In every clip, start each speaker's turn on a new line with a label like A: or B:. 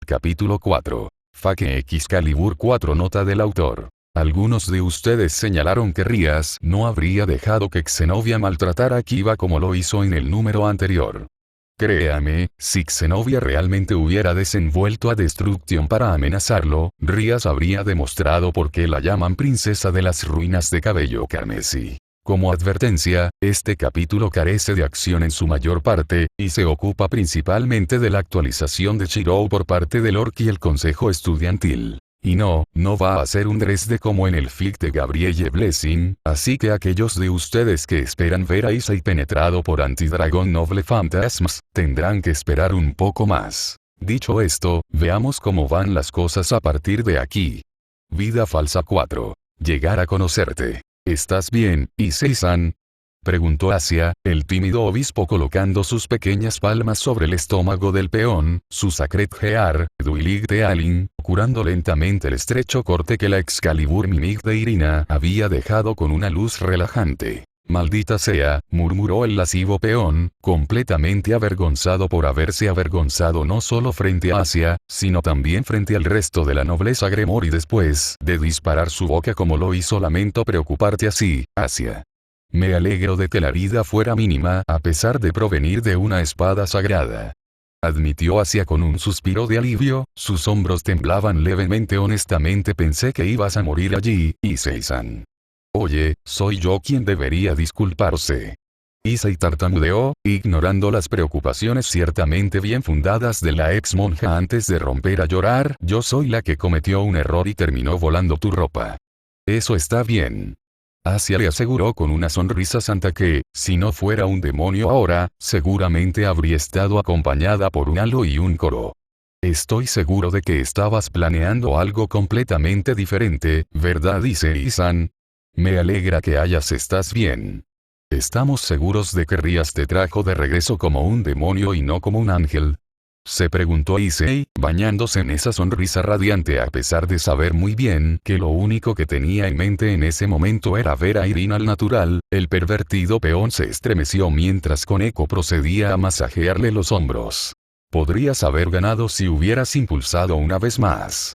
A: Capítulo 4. Fake Excalibur 4. Nota del autor. Algunos de ustedes señalaron que Rías no habría dejado que Xenovia maltratara a Kiba como lo hizo en el número anterior. Créame, si Xenovia realmente hubiera desenvuelto a Destruction para amenazarlo, Rías habría demostrado por qué la llaman princesa de las ruinas de cabello carmesí. Como advertencia, este capítulo carece de acción en su mayor parte, y se ocupa principalmente de la actualización de Shirou por parte del Orc y el Consejo Estudiantil. Y no va a ser un Dresde como en el fic de Gabrielle Blessing, así que aquellos de ustedes que esperan ver a Issei penetrado por Antidragon Noble Phantasms, tendrán que esperar un poco más. Dicho esto, veamos cómo van las cosas a partir de aquí. Vida falsa 4. Llegar a conocerte. ¿Estás bien, Issei-san? Preguntó Asia, el tímido obispo colocando sus pequeñas palmas sobre el estómago del peón, su Sacred Gear, Duilig de Alin, curando lentamente el estrecho corte que la Excalibur Mimic de Irina había dejado con una luz relajante. Maldita sea, murmuró el lascivo peón, completamente avergonzado por haberse avergonzado no solo frente a Asia, sino también frente al resto de la nobleza Gremor y después de disparar su boca como lo hizo. Lamento preocuparte así, Asia. Me alegro de que la herida fuera mínima a pesar de provenir de una espada sagrada. Admitió Asia con un suspiro de alivio, sus hombros temblaban levemente. Honestamente pensé que ibas a morir allí, Issei-san. Oye, soy yo quien debería disculparse. Issei tartamudeó, ignorando las preocupaciones ciertamente bien fundadas de la ex monja antes de romper a llorar. Yo soy la que cometió un error y terminó volando tu ropa. Eso está bien. Asia le aseguró con una sonrisa santa que, si no fuera un demonio ahora, seguramente habría estado acompañada por un halo y un coro. Estoy seguro de que estabas planeando algo completamente diferente, ¿verdad, Issei-san? Me alegra que estás bien. ¿Estamos seguros de que Rías te trajo de regreso como un demonio y no como un ángel? Se preguntó Issei, bañándose en esa sonrisa radiante a pesar de saber muy bien que lo único que tenía en mente en ese momento era ver a Irina al natural. El pervertido peón se estremeció mientras Koneko procedía a masajearle los hombros. Podrías haber ganado si hubieras impulsado una vez más.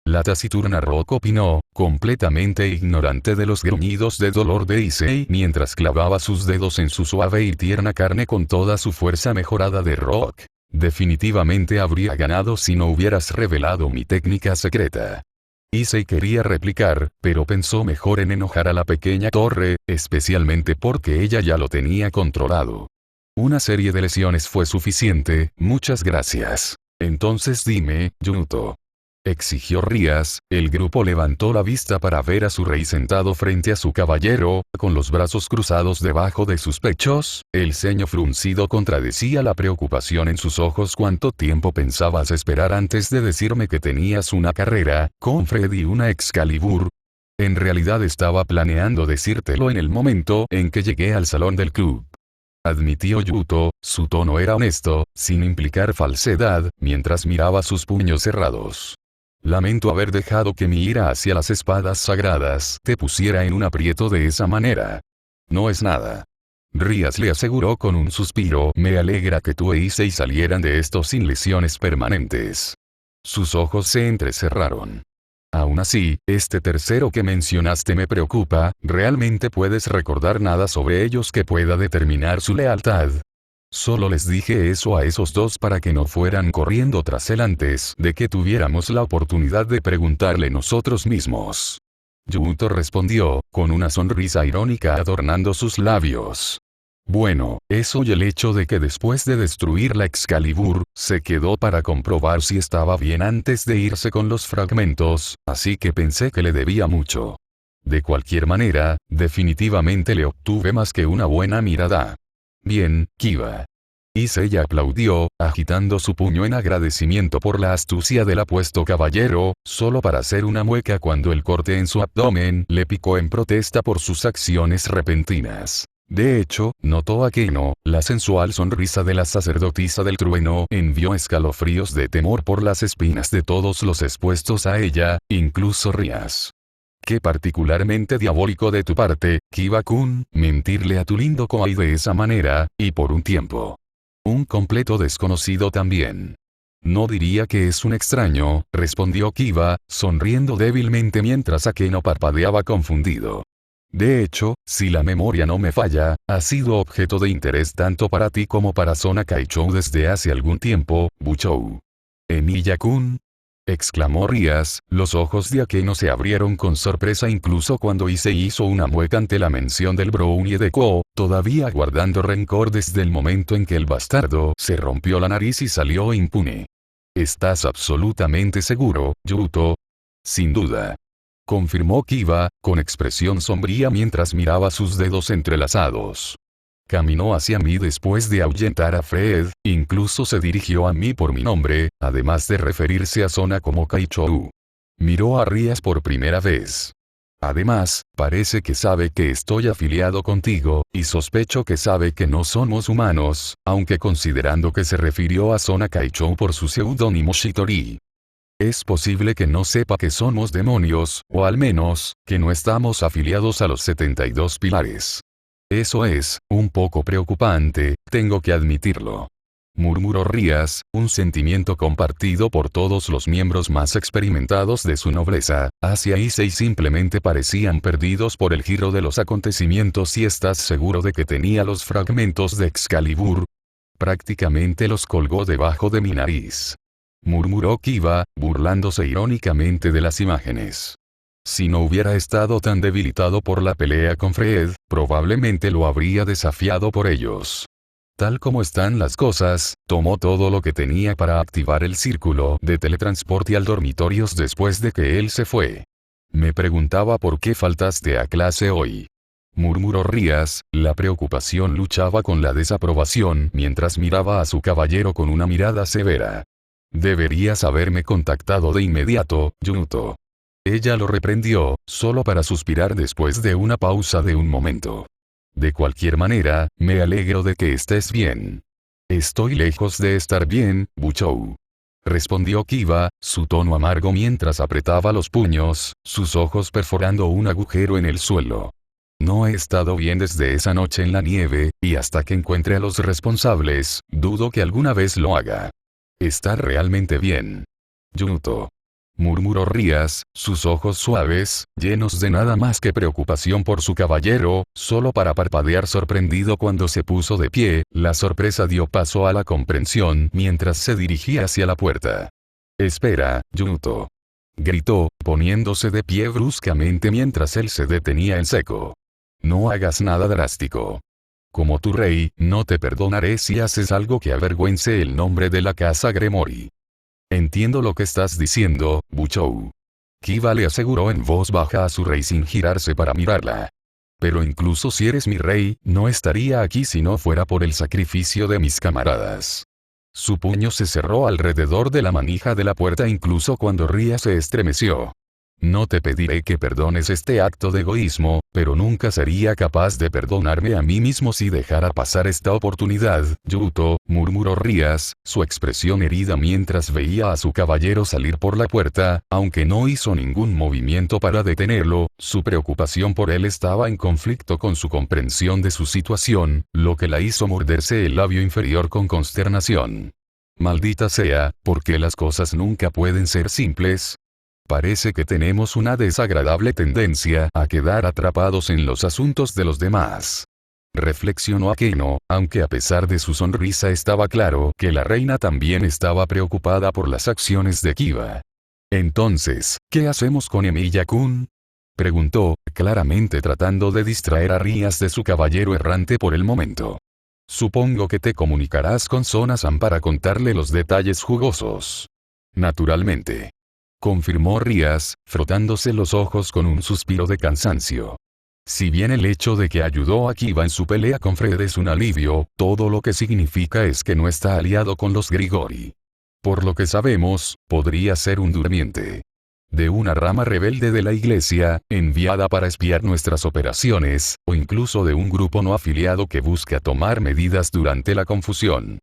A: La taciturna Rock opinó, completamente ignorante de los gruñidos de dolor de Issei mientras clavaba sus dedos en su suave y tierna carne con toda su fuerza mejorada de Rock. Definitivamente habría ganado si no hubieras revelado mi técnica secreta. Issei quería replicar, pero pensó mejor en enojar a la pequeña torre, especialmente porque ella ya lo tenía controlado. Una serie de lesiones fue suficiente, muchas gracias. Entonces dime, Yuto. Exigió Rías. El grupo levantó la vista para ver a su rey sentado frente a su caballero, con los brazos cruzados debajo de sus pechos, el ceño fruncido contradecía la preocupación en sus ojos. ¿Cuánto tiempo pensabas esperar antes de decirme que tenías una carrera, con Fred y una Excalibur? En realidad estaba planeando decírtelo en el momento en que llegué al salón del club. Admitió Yuto, su tono era honesto, sin implicar falsedad, mientras miraba sus puños cerrados. Lamento haber dejado que mi ira hacia las espadas sagradas te pusiera en un aprieto de esa manera. No es nada. Rías le aseguró con un suspiro. Me alegra que tú e Issei salieran de esto sin lesiones permanentes. Sus ojos se entrecerraron. Aún así, este tercero que mencionaste me preocupa. ¿Realmente puedes recordar nada sobre ellos que pueda determinar su lealtad? Solo les dije eso a esos dos para que no fueran corriendo tras él antes de que tuviéramos la oportunidad de preguntarle nosotros mismos. Yuto respondió, con una sonrisa irónica adornando sus labios. Bueno, eso y el hecho de que después de destruir la Excalibur, se quedó para comprobar si estaba bien antes de irse con los fragmentos, así que pensé que le debía mucho. De cualquier manera, definitivamente le obtuve más que una buena mirada. Bien, Kiba. Issei aplaudió, agitando su puño en agradecimiento por la astucia del apuesto caballero, solo para hacer una mueca cuando el corte en su abdomen le picó en protesta por sus acciones repentinas. De hecho, notó a Keno, la sensual sonrisa de la sacerdotisa del trueno envió escalofríos de temor por las espinas de todos los expuestos a ella, incluso Rías. Qué particularmente diabólico de tu parte, Kiba-kun, mentirle a tu lindo Koai de esa manera, y por un tiempo. Un completo desconocido también. No diría que es un extraño, respondió Kiba, sonriendo débilmente mientras Akeno parpadeaba confundido. De hecho, si la memoria no me falla, ha sido objeto de interés tanto para ti como para Sona Kaichou desde hace algún tiempo, Buchou. ¿Emiya-kun? Exclamó Rías, los ojos de Akeno se abrieron con sorpresa incluso cuando Issei hizo una mueca ante la mención del Brownie de Ko, todavía guardando rencor desde el momento en que el bastardo se rompió la nariz y salió impune. ¿Estás absolutamente seguro, Yuto? Sin duda. Confirmó Kiba, con expresión sombría mientras miraba sus dedos entrelazados. Caminó hacia mí después de ahuyentar a Fred, incluso se dirigió a mí por mi nombre, además de referirse a Sona como Kaichou. Miró a Rías por primera vez. Además, parece que sabe que estoy afiliado contigo, y sospecho que sabe que no somos humanos, aunque considerando que se refirió a Sona Kaichou por su seudónimo Shitori. Es posible que no sepa que somos demonios, o al menos, que no estamos afiliados a los 72 pilares. Eso es, un poco preocupante, tengo que admitirlo. Murmuró Rías, un sentimiento compartido por todos los miembros más experimentados de su nobleza, hacia Issei simplemente parecían perdidos por el giro de los acontecimientos. ¿Y estás seguro de que tenía los fragmentos de Excalibur? Prácticamente los colgó debajo de mi nariz. Murmuró Kiba, burlándose irónicamente de las imágenes. Si no hubiera estado tan debilitado por la pelea con Fred, probablemente lo habría desafiado por ellos. Tal como están las cosas, tomó todo lo que tenía para activar el círculo de teletransporte al dormitorios después de que él se fue. Me preguntaba por qué faltaste a clase hoy. Murmuró Rías, la preocupación luchaba con la desaprobación mientras miraba a su caballero con una mirada severa. Deberías haberme contactado de inmediato, Yuto. Ella lo reprendió, solo para suspirar después de una pausa de un momento. De cualquier manera, me alegro de que estés bien. Estoy lejos de estar bien, Buchou. Respondió Kiba, su tono amargo mientras apretaba los puños, sus ojos perforando un agujero en el suelo. No he estado bien desde esa noche en la nieve, y hasta que encuentre a los responsables, dudo que alguna vez lo haga. Estar realmente bien. Yuto. Murmuró Rías, sus ojos suaves, llenos de nada más que preocupación por su caballero, solo para parpadear sorprendido cuando se puso de pie. La sorpresa dio paso a la comprensión mientras se dirigía hacia la puerta. Espera, Yuto. Gritó, poniéndose de pie bruscamente mientras él se detenía en seco. No hagas nada drástico. Como tu rey, no te perdonaré si haces algo que avergüence el nombre de la casa Gremory. Entiendo lo que estás diciendo, Buchou. Kiba le aseguró en voz baja a su rey sin girarse para mirarla. Pero incluso si eres mi rey, no estaría aquí si no fuera por el sacrificio de mis camaradas. Su puño se cerró alrededor de la manija de la puerta incluso cuando Rías se estremeció. No te pediré que perdones este acto de egoísmo, pero nunca sería capaz de perdonarme a mí mismo si dejara pasar esta oportunidad, Yuto, murmuró Rías, su expresión herida mientras veía a su caballero salir por la puerta, aunque no hizo ningún movimiento para detenerlo, su preocupación por él estaba en conflicto con su comprensión de su situación, lo que la hizo morderse el labio inferior con consternación. Maldita sea, ¿por qué las cosas nunca pueden ser simples? Parece que tenemos una desagradable tendencia a quedar atrapados en los asuntos de los demás. Reflexionó Akeno, aunque a pesar de su sonrisa estaba claro que la reina también estaba preocupada por las acciones de Kiba. Entonces, ¿qué hacemos con Emiya-kun? Preguntó, claramente tratando de distraer a Rías de su caballero errante por el momento. Supongo que te comunicarás con Sona-san para contarle los detalles jugosos. Naturalmente. Confirmó Rías, frotándose los ojos con un suspiro de cansancio. Si bien el hecho de que ayudó a Kiba en su pelea con Fred es un alivio, todo lo que significa es que no está aliado con los Grigori. Por lo que sabemos, podría ser un durmiente. De una rama rebelde de la iglesia, enviada para espiar nuestras operaciones, o incluso de un grupo no afiliado que busca tomar medidas durante la confusión.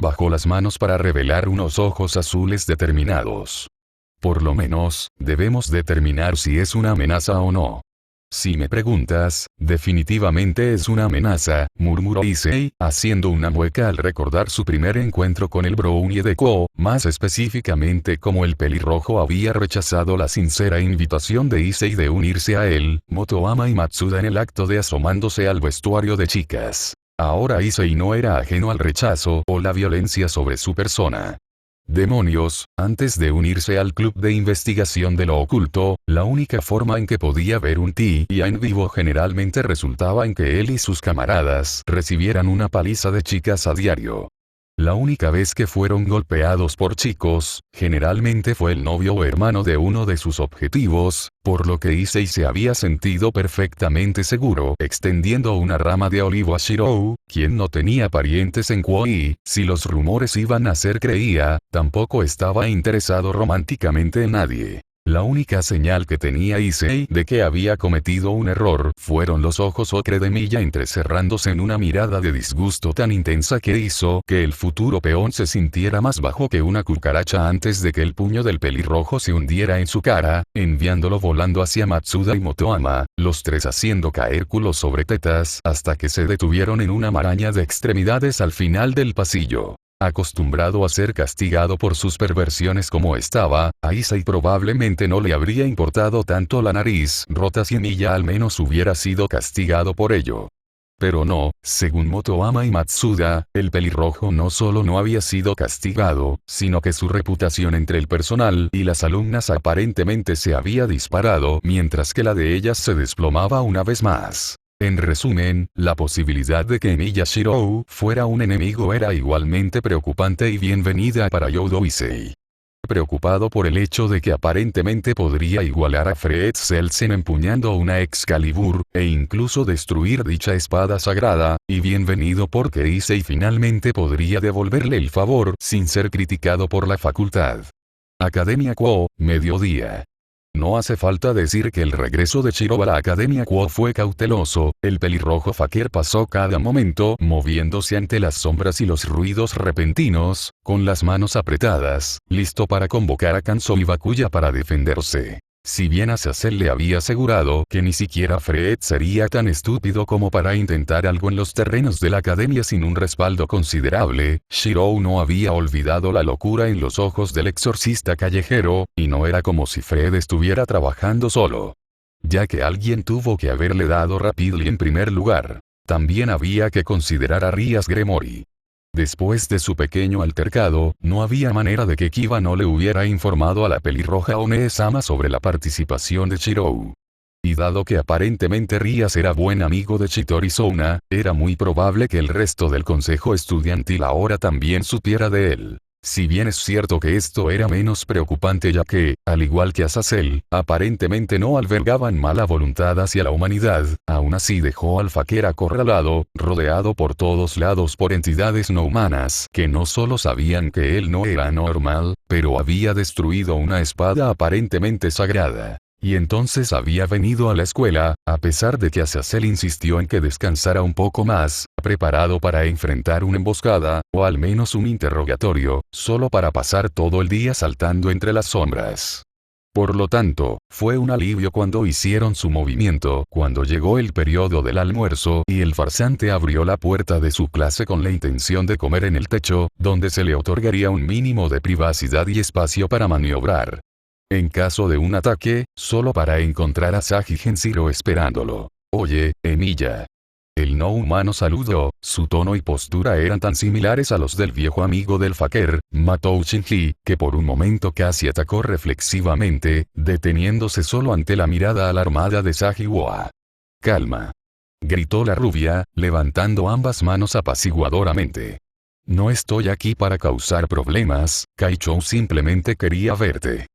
A: Bajó las manos para revelar unos ojos azules determinados. Por lo menos, debemos determinar si es una amenaza o no. Si me preguntas, definitivamente es una amenaza, murmuró Issei, haciendo una mueca al recordar su primer encuentro con el Brownie de Quo, más específicamente como el pelirrojo había rechazado la sincera invitación de Issei de unirse a él, Motoama y Matsuda en el acto de asomándose al vestuario de chicas. Ahora Issei no era ajeno al rechazo o la violencia sobre su persona. Demonios, antes de unirse al club de investigación de lo oculto, la única forma en que podía ver un Tia en vivo generalmente resultaba en que él y sus camaradas recibieran una paliza de chicas a diario. La única vez que fueron golpeados por chicos, generalmente fue el novio o hermano de uno de sus objetivos, por lo que Issei se había sentido perfectamente seguro extendiendo una rama de olivo a Shirou, quien no tenía parientes en Quo y, si los rumores iban a ser creía, tampoco estaba interesado románticamente en nadie. La única señal que tenía Issei de que había cometido un error fueron los ojos ocre de Miya entrecerrándose en una mirada de disgusto tan intensa que hizo que el futuro peón se sintiera más bajo que una cucaracha antes de que el puño del pelirrojo se hundiera en su cara, enviándolo volando hacia Matsuda y Motoama, los tres haciendo caer culos sobre tetas hasta que se detuvieron en una maraña de extremidades al final del pasillo. Acostumbrado a ser castigado por sus perversiones como estaba, a Issei probablemente no le habría importado tanto la nariz rota si Miya al menos hubiera sido castigado por ello. Pero no, según Motoama y Matsuda, el pelirrojo no solo no había sido castigado, sino que su reputación entre el personal y las alumnas aparentemente se había disparado mientras que la de ellas se desplomaba una vez más. En resumen, la posibilidad de que Miya Shirou fuera un enemigo era igualmente preocupante y bienvenida para Youdo Issei. Preocupado por el hecho de que aparentemente podría igualar a Fred Selsen empuñando una Excalibur, e incluso destruir dicha espada sagrada, y bienvenido porque Issei finalmente podría devolverle el favor sin ser criticado por la facultad. Academia Quo, mediodía. No hace falta decir que el regreso de Shirou a la Academia Quo fue cauteloso, el pelirrojo Fakir pasó cada momento moviéndose ante las sombras y los ruidos repentinos, con las manos apretadas, listo para convocar a Kanzo y Bakuya para defenderse. Si bien Azazel le había asegurado que ni siquiera Fred sería tan estúpido como para intentar algo en los terrenos de la academia sin un respaldo considerable, Shirou no había olvidado la locura en los ojos del exorcista callejero, y no era como si Fred estuviera trabajando solo. Ya que alguien tuvo que haberle dado Rapidly en primer lugar. También había que considerar a Rias Gremory. Después de su pequeño altercado, no había manera de que Kiba no le hubiera informado a la pelirroja One-sama sobre la participación de Shirou. Y dado que aparentemente Rias era buen amigo de Chitori Souna, era muy probable que el resto del consejo estudiantil ahora también supiera de él. Si bien es cierto que esto era menos preocupante ya que, al igual que Azazel, aparentemente no albergaban mala voluntad hacia la humanidad, aún así dejó al Fakir acorralado, rodeado por todos lados por entidades no humanas que no solo sabían que él no era normal, pero había destruido una espada aparentemente sagrada. Y entonces había venido a la escuela, a pesar de que Azazel insistió en que descansara un poco más, preparado para enfrentar una emboscada, o al menos un interrogatorio, solo para pasar todo el día saltando entre las sombras. Por lo tanto, fue un alivio cuando hicieron su movimiento, cuando llegó el periodo del almuerzo y el farsante abrió la puerta de su clase con la intención de comer en el techo, donde se le otorgaría un mínimo de privacidad y espacio para maniobrar. En caso de un ataque, solo para encontrar a Sagi Genshiro esperándolo. Oye, Emiya. El no humano saludó, su tono y postura eran tan similares a los del viejo amigo del Fakir, Matou Shinji, que por un momento casi atacó reflexivamente, deteniéndose solo ante la mirada alarmada de Sagi Woa. Calma. Gritó la rubia, levantando ambas manos apaciguadoramente. No estoy aquí para causar problemas, Kaichou simplemente quería verte.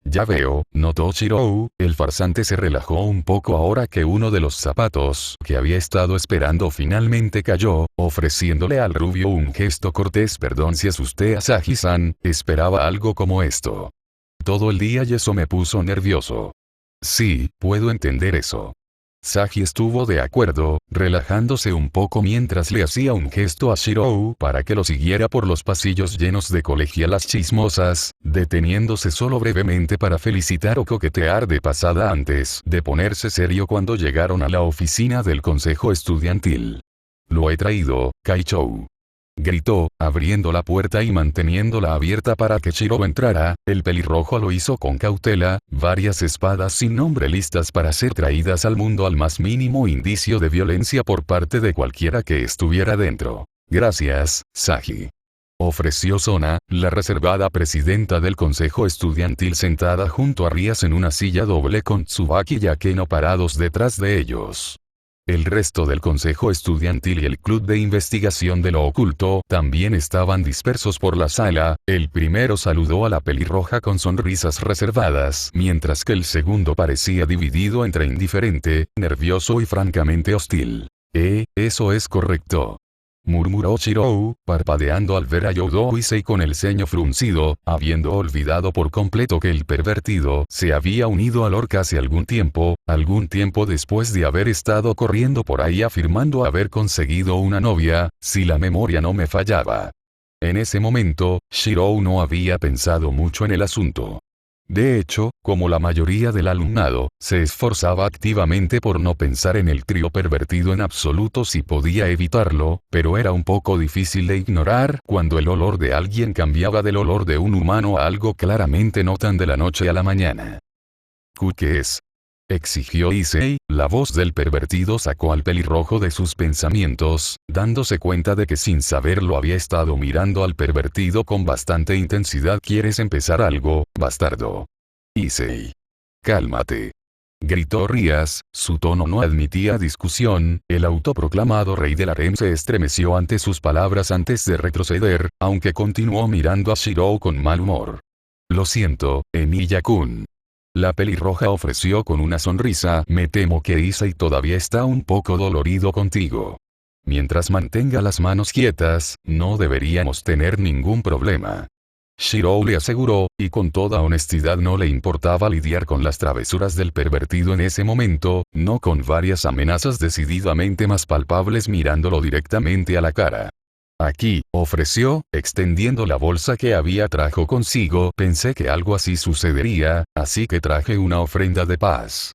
A: Ya veo, notó Shirou, el farsante se relajó un poco ahora que uno de los zapatos que había estado esperando finalmente cayó, ofreciéndole al rubio un gesto cortés. Perdón si asusté a Sagi-san, esperaba algo como esto. Todo el día y eso me puso nervioso. Sí, puedo entender eso. Sagi estuvo de acuerdo, relajándose un poco mientras le hacía un gesto a Shirou para que lo siguiera por los pasillos llenos de colegialas chismosas, deteniéndose solo brevemente para felicitar o coquetear de pasada antes de ponerse serio cuando llegaron a la oficina del consejo estudiantil. «Lo he traído, Kaichou», gritó, abriendo la puerta y manteniéndola abierta para que Shirou entrara. El pelirrojo lo hizo con cautela, varias espadas sin nombre listas para ser traídas al mundo al más mínimo indicio de violencia por parte de cualquiera que estuviera dentro. «Gracias, Sagi», ofreció Sona, la reservada presidenta del consejo estudiantil sentada junto a Rías en una silla doble con Tsubaki y Akeno parados detrás de ellos. El resto del consejo estudiantil y el club de investigación de lo oculto también estaban dispersos por la sala. El primero saludó a la pelirroja con sonrisas reservadas, mientras que el segundo parecía dividido entre indiferente, nervioso y francamente hostil. Eso es correcto», murmuró Shirou, parpadeando al ver a Youdou-Issei con el ceño fruncido, habiendo olvidado por completo que el pervertido se había unido a Lorca hace algún tiempo después de haber estado corriendo por ahí afirmando haber conseguido una novia, si la memoria no me fallaba. En ese momento, Shirou no había pensado mucho en el asunto. De hecho, como la mayoría del alumnado, se esforzaba activamente por no pensar en el trío pervertido en absoluto si podía evitarlo, pero era un poco difícil de ignorar cuando el olor de alguien cambiaba del olor de un humano a algo claramente no tan de la noche a la mañana. «¿Qué es?», exigió Issei. La voz del pervertido sacó al pelirrojo de sus pensamientos, dándose cuenta de que sin saberlo había estado mirando al pervertido con bastante intensidad. «¿Quieres empezar algo, bastardo?» «Issei, cálmate», gritó Rías. Su tono no admitía discusión. El autoproclamado rey del harem se estremeció ante sus palabras antes de retroceder, aunque continuó mirando a Shirou con mal humor. «Lo siento, Emiya-kun», la pelirroja ofreció con una sonrisa. «Me temo que Issei todavía está un poco dolorido contigo. Mientras mantenga las manos quietas, no deberíamos tener ningún problema». Shirou le aseguró, y con toda honestidad no le importaba lidiar con las travesuras del pervertido en ese momento, no con varias amenazas decididamente más palpables mirándolo directamente a la cara. «Aquí», ofreció, extendiendo la bolsa que había trajo consigo. «Pensé que algo así sucedería, así que traje una ofrenda de paz».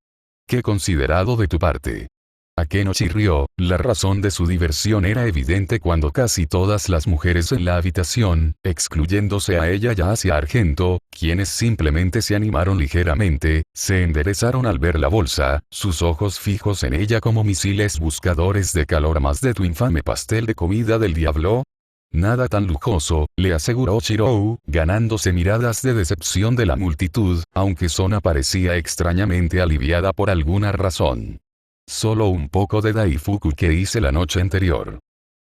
A: «Qué considerado de tu parte». Akeno chirrió. La razón de su diversión era evidente cuando casi todas las mujeres en la habitación, excluyéndose a ella y hacia Argento, quienes simplemente se animaron ligeramente, se enderezaron al ver la bolsa, sus ojos fijos en ella como misiles buscadores de calor. «¿Más de tu infame pastel de comida del diablo?» «Nada tan lujoso», le aseguró Shirou, ganándose miradas de decepción de la multitud, aunque Sona parecía extrañamente aliviada por alguna razón. «Solo un poco de daifuku que hice la noche anterior».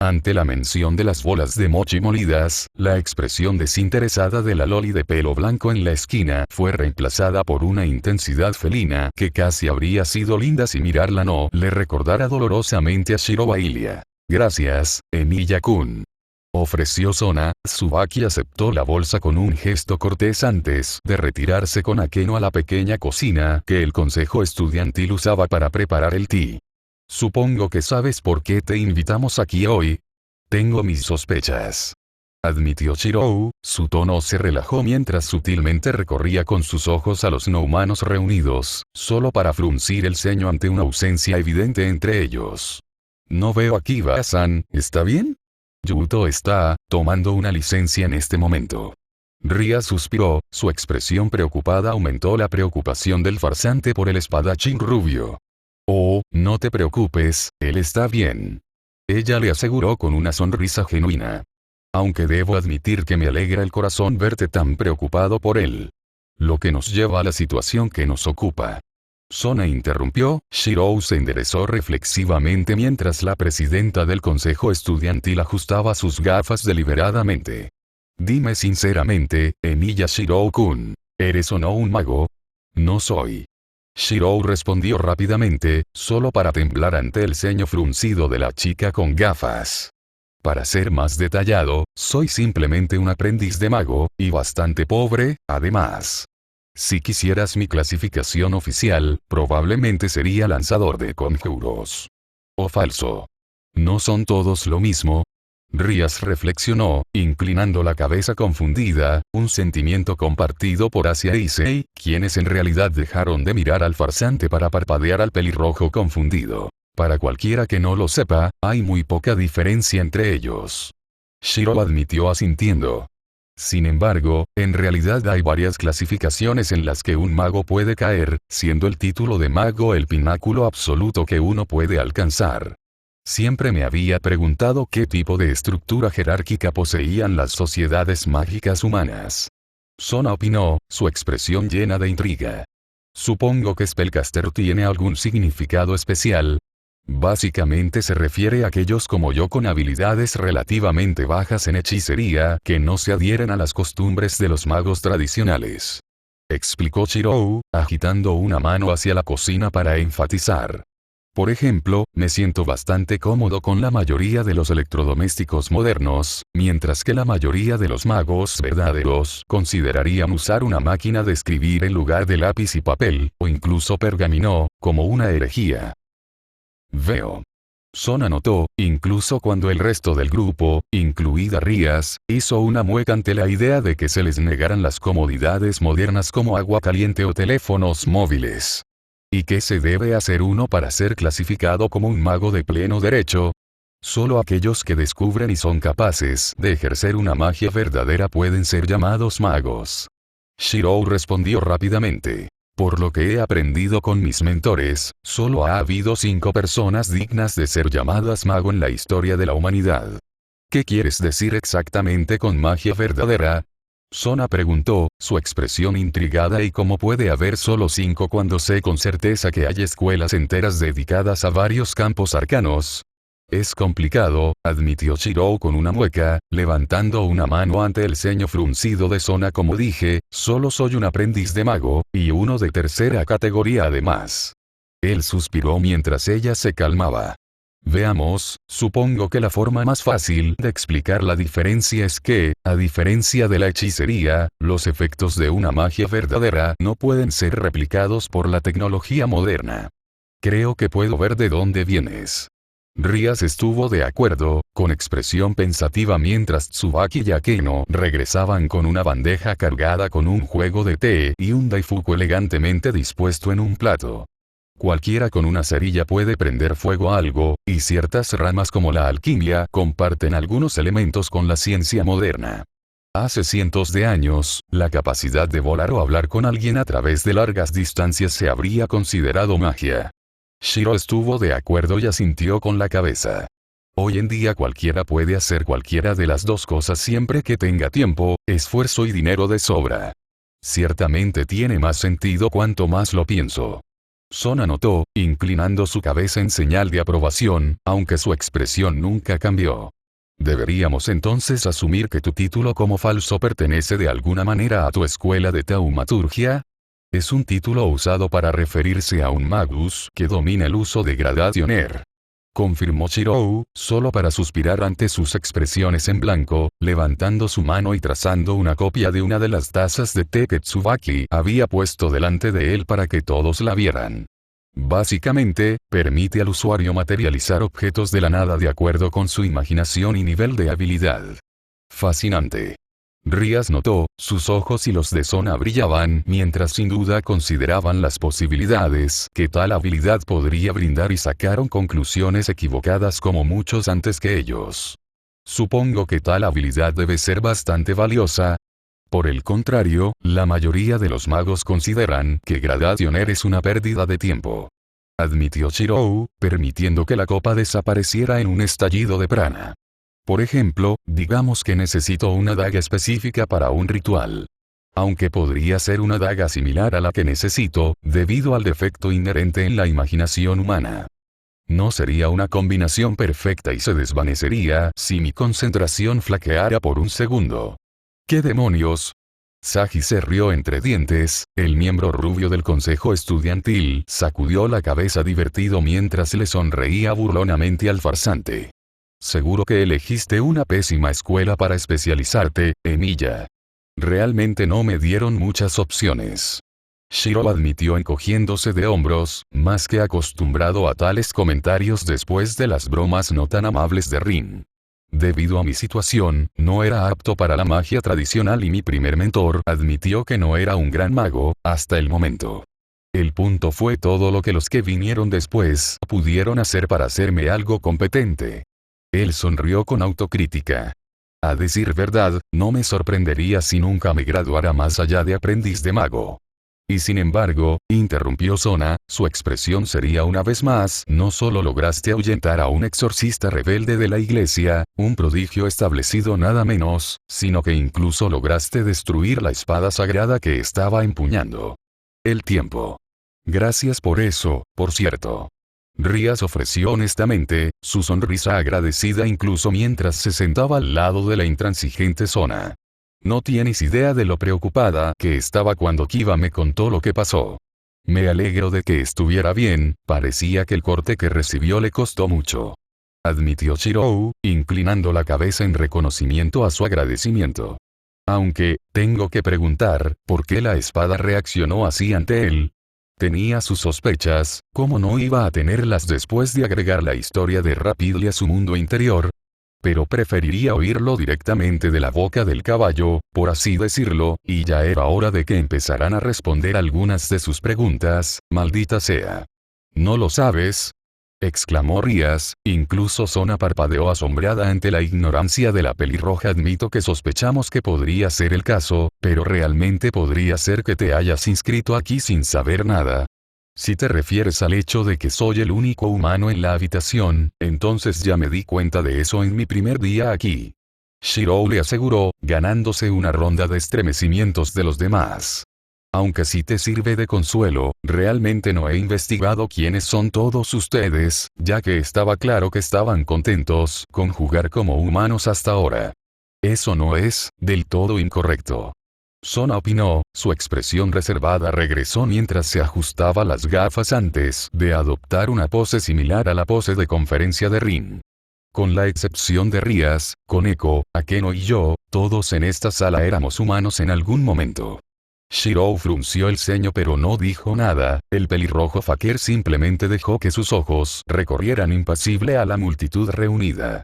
A: Ante la mención de las bolas de mochi molidas, la expresión desinteresada de la loli de pelo blanco en la esquina fue reemplazada por una intensidad felina que casi habría sido linda si mirarla no le recordara dolorosamente a Shirobailia. «Gracias, Emiya-kun», ofreció Sona. Tsubaki aceptó la bolsa con un gesto cortés antes de retirarse con Akeno a la pequeña cocina que el consejo estudiantil usaba para preparar el té. «Supongo que sabes por qué te invitamos aquí hoy». «Tengo mis sospechas», admitió Shirou. Su tono se relajó mientras sutilmente recorría con sus ojos a los no humanos reunidos, solo para fruncir el ceño ante una ausencia evidente entre ellos. «No veo a Kiba-san, ¿está bien?» «Yuto está tomando una licencia en este momento». Ria suspiró. Su expresión preocupada aumentó la preocupación del farsante por el espadachín rubio. «Oh, no te preocupes, él está bien», ella le aseguró con una sonrisa genuina. «Aunque debo admitir que me alegra el corazón verte tan preocupado por él. Lo que nos lleva a la situación que nos ocupa». Sona interrumpió. Shirou se enderezó reflexivamente mientras la presidenta del consejo estudiantil ajustaba sus gafas deliberadamente. «Dime sinceramente, Emiya Shirou-kun, ¿eres o no un mago?» «No soy». Shirou respondió rápidamente, solo para temblar ante el ceño fruncido de la chica con gafas. «Para ser más detallado, soy simplemente un aprendiz de mago, y bastante pobre, además». Si quisieras mi clasificación oficial, probablemente sería lanzador de conjuros. O falso. ¿No son todos lo mismo? Rías reflexionó, inclinando la cabeza confundida, un sentimiento compartido por Asia y Sei, quienes en realidad dejaron de mirar al farsante para parpadear al pelirrojo confundido. Para cualquiera que no lo sepa, hay muy poca diferencia entre ellos. Shiro admitió asintiendo. Sin embargo, en realidad hay varias clasificaciones en las que un mago puede caer, siendo el título de mago el pináculo absoluto que uno puede alcanzar. Siempre me había preguntado qué tipo de estructura jerárquica poseían las sociedades mágicas humanas. Sona opinó, su expresión llena de intriga. Supongo que Spellcaster tiene algún significado especial. Básicamente se refiere a aquellos como yo con habilidades relativamente bajas en hechicería que no se adhieren a las costumbres de los magos tradicionales. Explicó Shirou, agitando una mano hacia la cocina para enfatizar. Por ejemplo, me siento bastante cómodo con la mayoría de los electrodomésticos modernos, mientras que la mayoría de los magos verdaderos considerarían usar una máquina de escribir en lugar de lápiz y papel, o incluso pergamino, como una herejía. Veo. Sona notó, incluso cuando el resto del grupo, incluida Rías, hizo una mueca ante la idea de que se les negaran las comodidades modernas como agua caliente o teléfonos móviles. ¿Y qué se debe hacer uno para ser clasificado como un mago de pleno derecho? Solo aquellos que descubren y son capaces de ejercer una magia verdadera pueden ser llamados magos. Shirou respondió rápidamente. Por lo que he aprendido con mis mentores, solo ha habido 5 personas dignas de ser llamadas mago en la historia de la humanidad. ¿Qué quieres decir exactamente con magia verdadera? Sona preguntó, su expresión intrigada y cómo puede haber solo 5 cuando sé con certeza que hay escuelas enteras dedicadas a varios campos arcanos. Es complicado, admitió Shirou con una mueca, levantando una mano ante el ceño fruncido de Sona. Como dije, solo soy un aprendiz de mago, y uno de tercera categoría además. Él suspiró mientras ella se calmaba. Veamos, supongo que la forma más fácil de explicar la diferencia es que, a diferencia de la hechicería, los efectos de una magia verdadera no pueden ser replicados por la tecnología moderna. Creo que puedo ver de dónde vienes. Rías estuvo de acuerdo, con expresión pensativa mientras Tsubaki y Akeno regresaban con una bandeja cargada con un juego de té y un daifuku elegantemente dispuesto en un plato. Cualquiera con una cerilla puede prender fuego a algo, y ciertas ramas como la alquimia comparten algunos elementos con la ciencia moderna. Hace cientos de años, la capacidad de volar o hablar con alguien a través de largas distancias se habría considerado magia. Shiro estuvo de acuerdo y asintió con la cabeza. Hoy en día cualquiera puede hacer cualquiera de las dos cosas siempre que tenga tiempo, esfuerzo y dinero de sobra. Ciertamente tiene más sentido cuanto más lo pienso. Sona notó, inclinando su cabeza en señal de aprobación, aunque su expresión nunca cambió. Deberíamos entonces asumir que tu título como falso pertenece de alguna manera a tu escuela de taumaturgia. Es un título usado para referirse a un magus que domina el uso de Gradationer. Confirmó Shirou, solo para suspirar ante sus expresiones en blanco, levantando su mano y trazando una copia de una de las tazas de té que Tsubaki había puesto delante de él para que todos la vieran. Básicamente, permite al usuario materializar objetos de la nada de acuerdo con su imaginación y nivel de habilidad. Fascinante. Rías notó, sus ojos y los de Sona brillaban mientras sin duda consideraban las posibilidades que tal habilidad podría brindar y sacaron conclusiones equivocadas como muchos antes que ellos. Supongo que tal habilidad debe ser bastante valiosa. Por el contrario, la mayoría de los magos consideran que Gradationer es una pérdida de tiempo. Admitió Shirou, permitiendo que la copa desapareciera en un estallido de prana. Por ejemplo, digamos que necesito una daga específica para un ritual. Aunque podría ser una daga similar a la que necesito, debido al defecto inherente en la imaginación humana. No sería una combinación perfecta y se desvanecería si mi concentración flaqueara por un segundo. ¿Qué demonios? Sagi se rió entre dientes, el miembro rubio del consejo estudiantil sacudió la cabeza divertido mientras le sonreía burlonamente al farsante. Seguro que elegiste una pésima escuela para especializarte, Emilia. Realmente no me dieron muchas opciones. Shiro admitió encogiéndose de hombros, más que acostumbrado a tales comentarios después de las bromas no tan amables de Rin. Debido a mi situación, no era apto para la magia tradicional y mi primer mentor admitió que no era un gran mago, hasta el momento. El punto fue todo lo que los que vinieron después pudieron hacer para hacerme algo competente. Él sonrió con autocrítica. A decir verdad, no me sorprendería si nunca me graduara más allá de aprendiz de mago. Y sin embargo, interrumpió Sona, su expresión sería una vez más, no solo lograste ahuyentar a un exorcista rebelde de la iglesia, un prodigio establecido nada menos, sino que incluso lograste destruir la espada sagrada que estaba empuñando. El tiempo. Gracias por eso, por cierto. Rías ofreció honestamente, su sonrisa agradecida incluso mientras se sentaba al lado de la intransigente Sona. No tienes idea de lo preocupada que estaba cuando Kiba me contó lo que pasó. Me alegro de que estuviera bien, parecía que el corte que recibió le costó mucho. Admitió Shirou, inclinando la cabeza en reconocimiento a su agradecimiento. Aunque, tengo que preguntar, ¿por qué la espada reaccionó así ante él? Tenía sus sospechas, ¿cómo no iba a tenerlas después de agregar la historia de Rapidly a su mundo interior? Pero preferiría oírlo directamente de la boca del caballo, por así decirlo, y ya era hora de que empezaran a responder algunas de sus preguntas, maldita sea. ¿No lo sabes? Exclamó Rías, incluso Sona parpadeó asombrada ante la ignorancia de la pelirroja. Admito que sospechamos que podría ser el caso, pero realmente podría ser que te hayas inscrito aquí sin saber nada. Si te refieres al hecho de que soy el único humano en la habitación, entonces ya me di cuenta de eso en mi primer día aquí. Shirou le aseguró, ganándose una ronda de estremecimientos de los demás. Aunque si te sirve de consuelo, realmente no he investigado quiénes son todos ustedes, ya que estaba claro que estaban contentos con jugar como humanos hasta ahora. Eso no es del todo incorrecto. Sona opinó, su expresión reservada regresó mientras se ajustaba las gafas antes de adoptar una pose similar a la pose de conferencia de Rin. Con la excepción de Rías, Koneko, Akeno y yo, todos en esta sala éramos humanos en algún momento. Shirou frunció el ceño pero no dijo nada, el pelirrojo fakir simplemente dejó que sus ojos recorrieran impasible a la multitud reunida.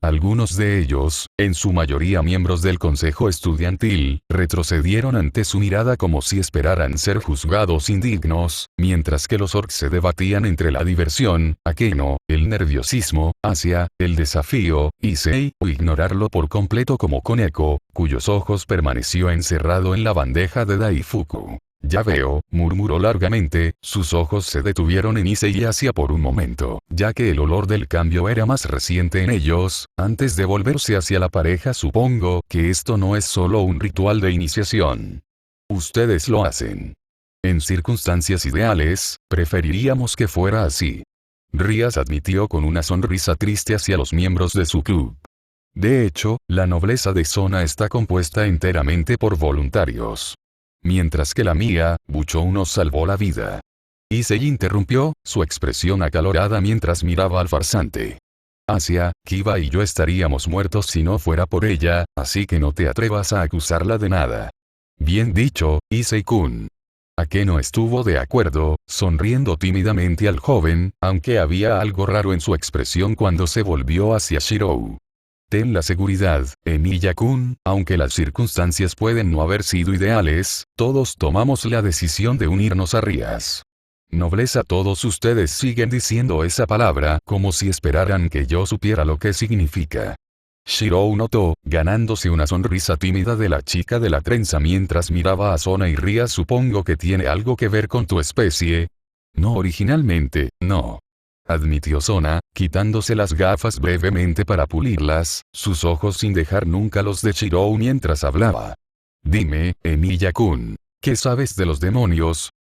A: Algunos de ellos, en su mayoría miembros del consejo estudiantil, retrocedieron ante su mirada como si esperaran ser juzgados indignos, mientras que los orcs se debatían entre la diversión, Akeno, el nerviosismo, Asia, el desafío, Issei, o ignorarlo por completo como Koneko, cuyos ojos permaneció encerrado en la bandeja de Daifuku. Ya veo, murmuró largamente, sus ojos se detuvieron en Issei y Asia por un momento, ya que el olor del cambio era más reciente en ellos, antes de volverse hacia la pareja. Supongo que esto no es solo un ritual de iniciación. Ustedes lo hacen. En circunstancias ideales, preferiríamos que fuera así. Rías admitió con una sonrisa triste hacia los miembros de su club. De hecho, la nobleza de Sona está compuesta enteramente por voluntarios. Mientras que la mía, Buchou nos salvó la vida. Issei interrumpió, su expresión acalorada mientras miraba al farsante. Asia, Kiba y yo estaríamos muertos si no fuera por ella, así que no te atrevas a acusarla de nada. Bien dicho, Issei-kun. Akeno estuvo de acuerdo, sonriendo tímidamente al joven, aunque había algo raro en su expresión cuando se volvió hacia Shirou. Ten la seguridad, Emiya-kun, aunque las circunstancias pueden no haber sido ideales, todos tomamos la decisión de unirnos a Rías. Nobleza, todos ustedes siguen diciendo esa palabra como si esperaran que yo supiera lo que significa. Shirou notó, ganándose una sonrisa tímida de la chica de la trenza mientras miraba a Sona y Rías. Supongo que tiene algo que ver con tu especie. No, originalmente, no. Admitió Sona, quitándose las gafas brevemente para pulirlas, sus ojos sin dejar nunca los de Shirou mientras hablaba. Dime, Emiya-kun, ¿qué sabes de los demonios?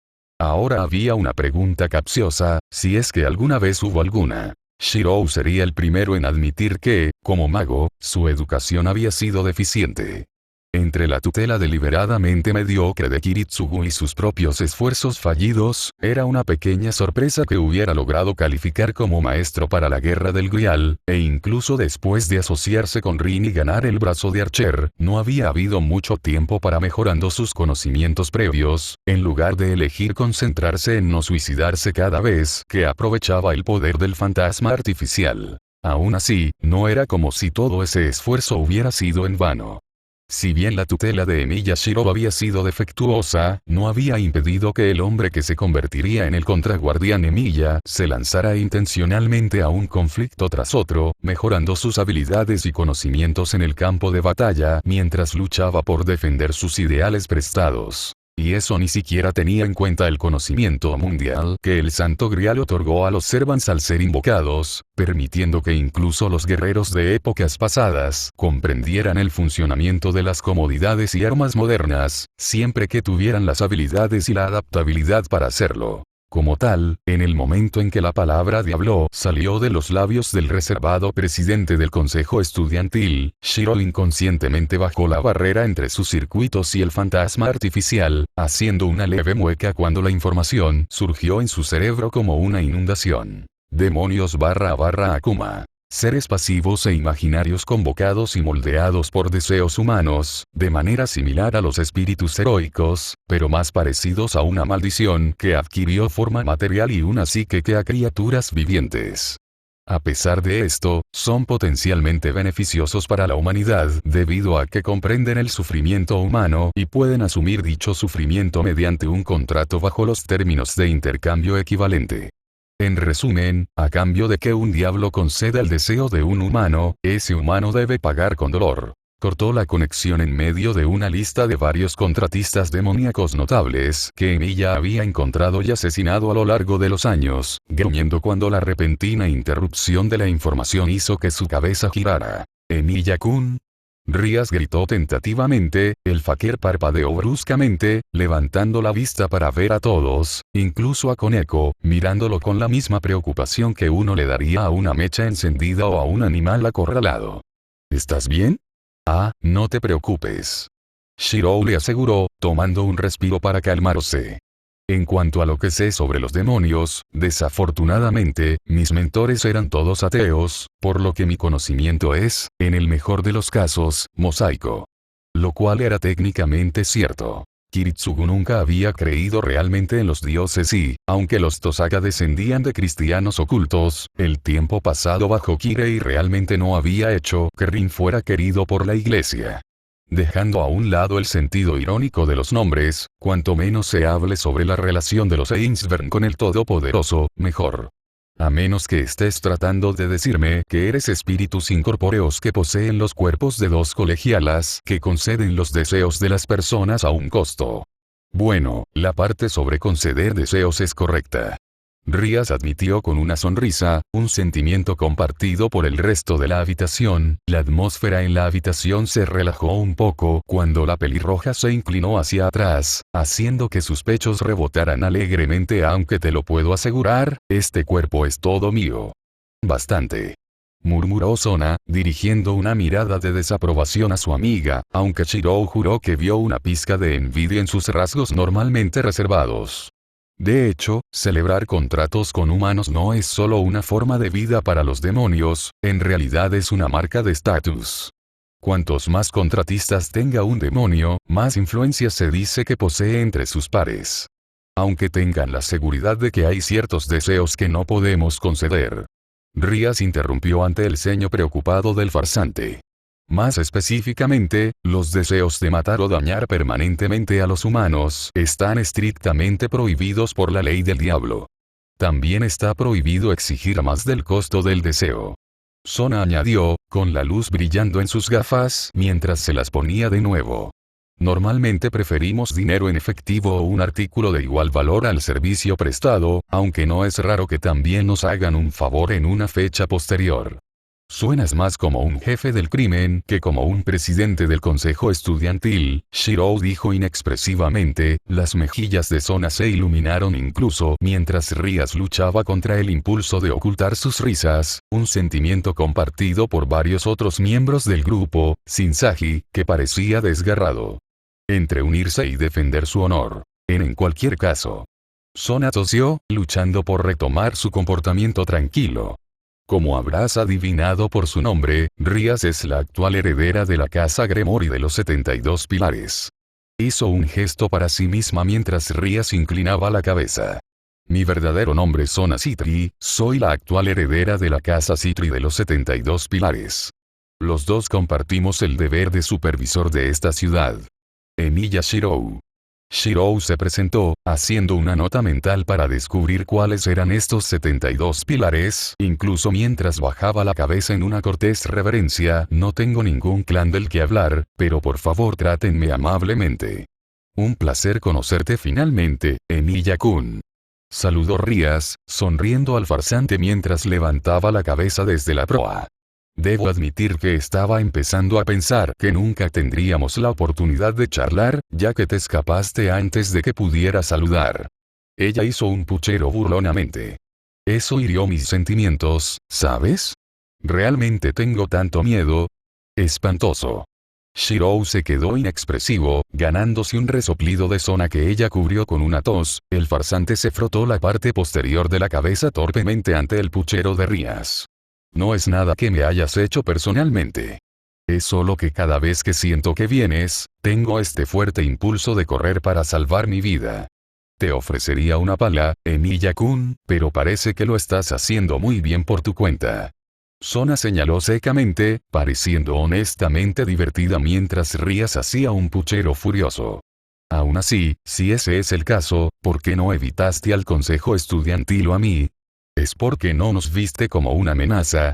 A: Ahora había una pregunta capciosa, si es que alguna vez hubo alguna. Shirou sería el primero en admitir que, como mago, su educación había sido deficiente. Entre la tutela deliberadamente mediocre de Kiritsugu y sus propios esfuerzos fallidos, era una pequeña sorpresa que hubiera logrado calificar como maestro para la guerra del Grial, e incluso después de asociarse con Rin y ganar el brazo de Archer, no había habido mucho tiempo para mejorando sus conocimientos previos, en lugar de elegir concentrarse en no suicidarse cada vez que aprovechaba el poder del fantasma artificial. Aún así, no era como si todo ese esfuerzo hubiera sido en vano. Si bien la tutela de Emiya Shiro había sido defectuosa, no había impedido que el hombre que se convertiría en el contraguardián Emiya se lanzara intencionalmente a un conflicto tras otro, mejorando sus habilidades y conocimientos en el campo de batalla mientras luchaba por defender sus ideales prestados. Y eso ni siquiera tenía en cuenta el conocimiento mundial que el Santo Grial otorgó a los Servants al ser invocados, permitiendo que incluso los guerreros de épocas pasadas comprendieran el funcionamiento de las comodidades y armas modernas, siempre que tuvieran las habilidades y la adaptabilidad para hacerlo. Como tal, en el momento en que la palabra diablo salió de los labios del reservado presidente del consejo estudiantil, Shiro inconscientemente bajó la barrera entre sus circuitos y el fantasma artificial, haciendo una leve mueca cuando la información surgió en su cerebro como una inundación. Demonios / Akuma. Seres pasivos e imaginarios convocados y moldeados por deseos humanos, de manera similar a los espíritus heroicos, pero más parecidos a una maldición que adquirió forma material y una psique que a criaturas vivientes. A pesar de esto, son potencialmente beneficiosos para la humanidad debido a que comprenden el sufrimiento humano y pueden asumir dicho sufrimiento mediante un contrato bajo los términos de intercambio equivalente. En resumen, a cambio de que un diablo conceda el deseo de un humano, ese humano debe pagar con dolor. Cortó la conexión en medio de una lista de varios contratistas demoníacos notables que Emiya había encontrado y asesinado a lo largo de los años, gruñendo cuando la repentina interrupción de la información hizo que su cabeza girara. «Emiya-kun». Rías gritó tentativamente, el fakir parpadeó bruscamente, levantando la vista para ver a todos, incluso a Koneko, mirándolo con la misma preocupación que uno le daría a una mecha encendida o a un animal acorralado. ¿Estás bien? Ah, no te preocupes. Shirou le aseguró, tomando un respiro para calmarse. En cuanto a lo que sé sobre los demonios, desafortunadamente, mis mentores eran todos ateos, por lo que mi conocimiento es, en el mejor de los casos, mosaico. Lo cual era técnicamente cierto. Kiritsugu nunca había creído realmente en los dioses y, aunque los Tosaka descendían de cristianos ocultos, el tiempo pasado bajo Kirei realmente no había hecho que Rin fuera querido por la iglesia. Dejando a un lado el sentido irónico de los nombres, cuanto menos se hable sobre la relación de los Ainsburn con el Todopoderoso, mejor. A menos que estés tratando de decirme que eres espíritus incorpóreos que poseen los cuerpos de dos colegialas que conceden los deseos de las personas a un costo. Bueno, la parte sobre conceder deseos es correcta. Rías admitió con una sonrisa, un sentimiento compartido por el resto de la habitación. La atmósfera en la habitación se relajó un poco cuando la pelirroja se inclinó hacia atrás, haciendo que sus pechos rebotaran alegremente, aunque te lo puedo asegurar, este cuerpo es todo mío. Bastante. Murmuró Sona, dirigiendo una mirada de desaprobación a su amiga, aunque Shirou juró que vio una pizca de envidia en sus rasgos normalmente reservados. De hecho, celebrar contratos con humanos no es solo una forma de vida para los demonios, en realidad es una marca de estatus. Cuantos más contratistas tenga un demonio, más influencia se dice que posee entre sus pares. Aunque tengan la seguridad de que hay ciertos deseos que no podemos conceder. Rías interrumpió ante el ceño preocupado del farsante. Más específicamente, los deseos de matar o dañar permanentemente a los humanos están estrictamente prohibidos por la ley del diablo. También está prohibido exigir más del costo del deseo. Sona añadió, con la luz brillando en sus gafas mientras se las ponía de nuevo. Normalmente preferimos dinero en efectivo o un artículo de igual valor al servicio prestado, aunque no es raro que también nos hagan un favor en una fecha posterior. Suenas más como un jefe del crimen que como un presidente del consejo estudiantil, Shirou dijo inexpresivamente. Las mejillas de Sona se iluminaron incluso mientras Rías luchaba contra el impulso de ocultar sus risas, un sentimiento compartido por varios otros miembros del grupo, sin Sagi, que parecía desgarrado. Entre unirse y defender su honor. En cualquier caso. Sona tosió, luchando por retomar su comportamiento tranquilo. Como habrás adivinado por su nombre, Rías es la actual heredera de la casa Gremory de los 72 pilares. Hizo un gesto para sí misma mientras Rías inclinaba la cabeza. Mi verdadero nombre es Sona Citri, soy la actual heredera de la casa Citri de los 72 pilares. Los dos compartimos el deber de supervisor de esta ciudad. Emilia Shirou. Shirou se presentó, haciendo una nota mental para descubrir cuáles eran estos 72 pilares, incluso mientras bajaba la cabeza en una cortés reverencia. No tengo ningún clan del que hablar, pero por favor trátenme amablemente. Un placer conocerte finalmente, Emilia-kun. Saludó Rías, sonriendo al farsante mientras levantaba la cabeza desde la proa. Debo admitir que estaba empezando a pensar que nunca tendríamos la oportunidad de charlar, ya que te escapaste antes de que pudiera saludar. Ella hizo un puchero burlonamente. Eso hirió mis sentimientos, ¿sabes? ¿Realmente tengo tanto miedo? Espantoso. Shirou se quedó inexpresivo, ganándose un resoplido de Sona que ella cubrió con una tos. El farsante se frotó la parte posterior de la cabeza torpemente ante el puchero de Rías. No es nada que me hayas hecho personalmente. Es solo que cada vez que siento que vienes, tengo este fuerte impulso de correr para salvar mi vida. Te ofrecería una pala, Emilia-kun, pero parece que lo estás haciendo muy bien por tu cuenta. Sona señaló secamente, pareciendo honestamente divertida mientras Rías hacía un puchero furioso. Aún así, si ese es el caso, ¿por qué no evitaste al consejo estudiantil o a mí? ¿Es porque no nos viste como una amenaza?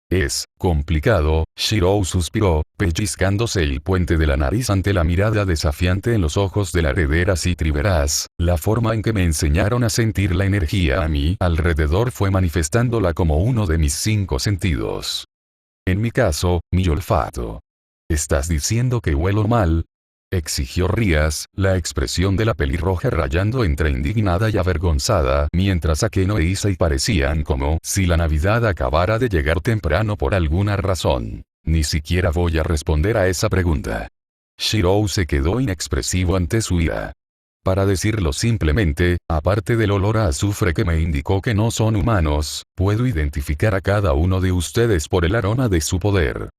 A: Es complicado, Shirou suspiró, pellizcándose el puente de la nariz ante la mirada desafiante en los ojos de la heredera Citri. Verás, la forma en que me enseñaron a sentir la energía a mi alrededor fue manifestándola como uno de mis 5 sentidos. En mi caso, mi olfato. ¿Estás diciendo que huelo mal? Exigió Rías, la expresión de la pelirroja rayando entre indignada y avergonzada, mientras Akeno e Issei parecían como si la Navidad acabara de llegar temprano por alguna razón. Ni siquiera voy a responder a esa pregunta. Shirou se quedó inexpresivo ante su ira. Para decirlo simplemente, aparte del olor a azufre que me indicó que no son humanos, puedo identificar a cada uno de ustedes por el aroma de su poder.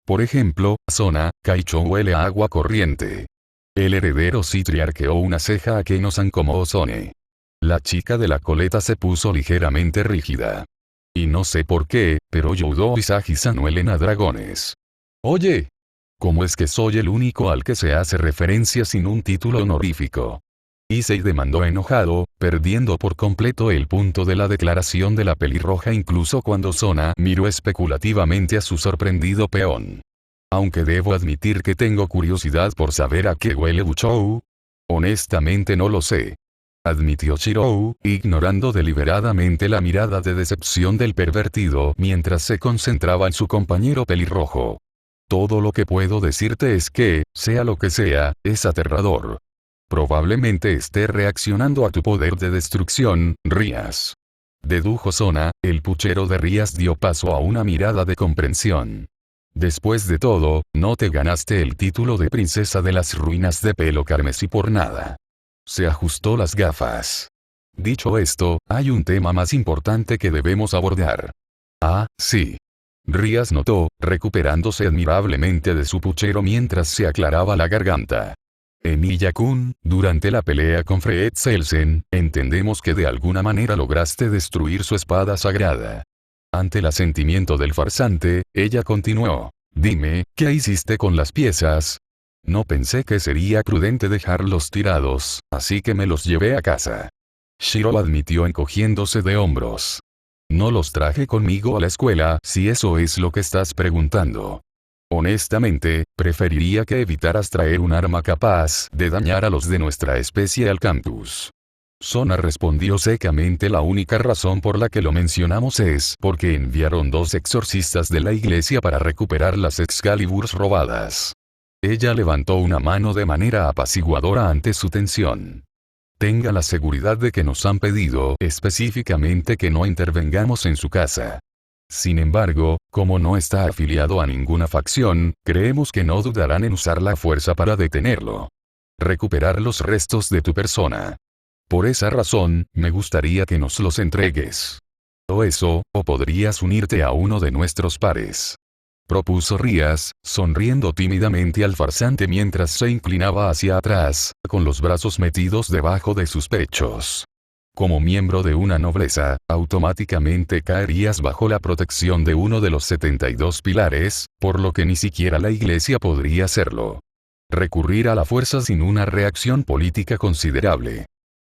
A: Por ejemplo, Sona, Kaicho huele a agua corriente. El heredero Citri arqueó una ceja a Akeno-san como Ozone. La chica de la coleta se puso ligeramente rígida. Y no sé por qué, pero Youdou y Sagi-san huelen a dragones. Oye, ¿cómo es que soy el único al que se hace referencia sin un título honorífico? Issei demandó enojado, perdiendo por completo el punto de la declaración de la pelirroja incluso cuando Sona miró especulativamente a su sorprendido peón. Aunque debo admitir que tengo curiosidad por saber a qué huele Uchou. Honestamente no lo sé. Admitió Shirou, ignorando deliberadamente la mirada de decepción del pervertido mientras se concentraba en su compañero pelirrojo. Todo lo que puedo decirte es que, sea lo que sea, es aterrador. Probablemente esté reaccionando a tu poder de destrucción, Rías. Dedujo Sona. El puchero de Rías dio paso a una mirada de comprensión. Después de todo, no te ganaste el título de princesa de las ruinas de pelo carmesí por nada. Se ajustó las gafas. Dicho esto, hay un tema más importante que debemos abordar. Ah, sí. Rías notó, recuperándose admirablemente de su puchero mientras se aclaraba la garganta. Emilia-kun, durante la pelea con Fred Selsen, entendemos que de alguna manera lograste destruir su espada sagrada. Ante el asentimiento del farsante, ella continuó. Dime, ¿qué hiciste con las piezas? No pensé que sería prudente dejarlos tirados, así que me los llevé a casa. Shirou admitió encogiéndose de hombros. No los traje conmigo a la escuela, si eso es lo que estás preguntando. Honestamente, preferiría que evitaras traer un arma capaz de dañar a los de nuestra especie al campus. Sona respondió secamente: la única razón por la que lo mencionamos es porque enviaron 2 exorcistas de la iglesia para recuperar las Excaliburs robadas. Ella levantó una mano de manera apaciguadora ante su tensión. Tenga la seguridad de que nos han pedido específicamente que no intervengamos en su casa. Sin embargo, como no está afiliado a ninguna facción, creemos que no dudarán en usar la fuerza para detenerlo. Recuperar los restos de tu persona. Por esa razón, me gustaría que nos los entregues. O eso, o podrías unirte a uno de nuestros pares. Propuso Rías, sonriendo tímidamente al farsante mientras se inclinaba hacia atrás, con los brazos metidos debajo de sus pechos. Como miembro de una nobleza, automáticamente caerías bajo la protección de uno de los 72 pilares, por lo que ni siquiera la iglesia podría hacerlo. Recurrir a la fuerza sin una reacción política considerable.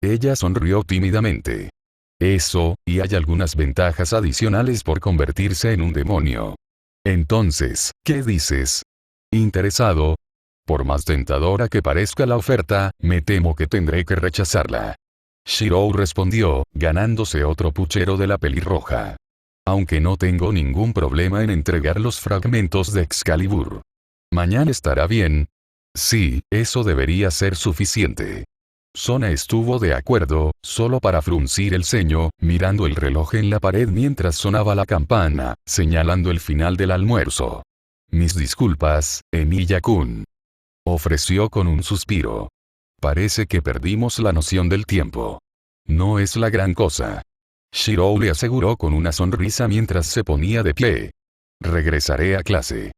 A: Ella sonrió tímidamente. Eso, y hay algunas ventajas adicionales por convertirse en un demonio. Entonces, ¿qué dices? ¿Interesado? Por más tentadora que parezca la oferta, me temo que tendré que rechazarla. Shirou respondió, ganándose otro puchero de la pelirroja. Aunque no tengo ningún problema en entregar los fragmentos de Excalibur. ¿Mañana estará bien? Sí, eso debería ser suficiente. Sona estuvo de acuerdo, solo para fruncir el ceño, mirando el reloj en la pared mientras sonaba la campana, señalando el final del almuerzo. Mis disculpas, Emilia-kun. Ofreció con un suspiro. Parece que perdimos la noción del tiempo. No es la gran cosa. Shirou le aseguró con una sonrisa mientras se ponía de pie. Regresaré a clase.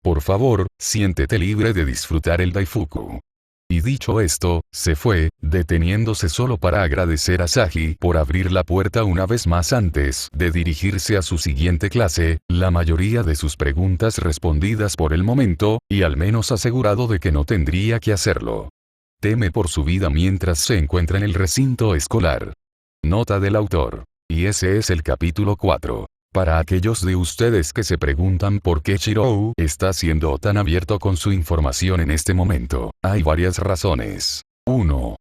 A: Por favor, siéntete libre de disfrutar el Daifuku. Y dicho esto, se fue, deteniéndose solo para agradecer a Sagi por abrir la puerta una vez más antes de dirigirse a su siguiente clase, la mayoría de sus preguntas respondidas por el momento, y al menos asegurado de que no tendría que hacerlo. Teme por su vida mientras se encuentra en el recinto escolar. Nota del autor. Y ese es el capítulo 4. Para aquellos de ustedes que se preguntan por qué Shirou está siendo tan abierto con su información en este momento, hay varias razones. 1.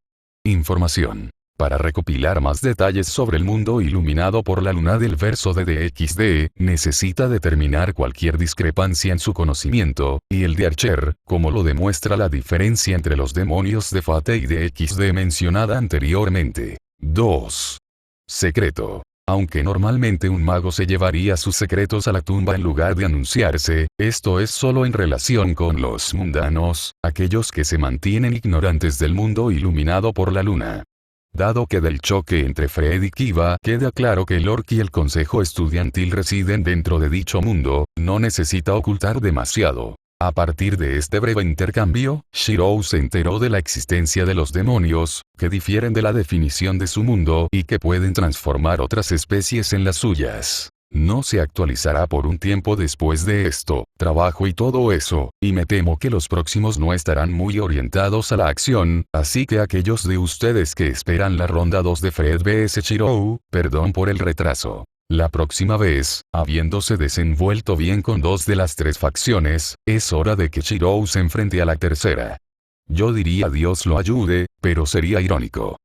A: Información. Para recopilar más detalles sobre el mundo iluminado por la luna del verso de DXD, necesita determinar cualquier discrepancia en su conocimiento, y el de Archer, como lo demuestra la diferencia entre los demonios de Fate y DXD mencionada anteriormente. 2. Secreto. Aunque normalmente un mago se llevaría sus secretos a la tumba en lugar de anunciarse, esto es solo en relación con los mundanos, aquellos que se mantienen ignorantes del mundo iluminado por la luna. Dado que del choque entre Fred y Kiva queda claro que el Orc y el consejo estudiantil residen dentro de dicho mundo, no necesita ocultar demasiado. A partir de este breve intercambio, Shirou se enteró de la existencia de los demonios, que difieren de la definición de su mundo y que pueden transformar otras especies en las suyas. No se actualizará por un tiempo después de esto, trabajo y todo eso, y me temo que los próximos no estarán muy orientados a la acción, así que aquellos de ustedes que esperan la ronda 2 de Fred vs Shirou, perdón por el retraso. La próxima vez, habiéndose desenvuelto bien con 2 de las 3 facciones, es hora de que Shirou se enfrente a la tercera. Yo diría Dios lo ayude, pero sería irónico.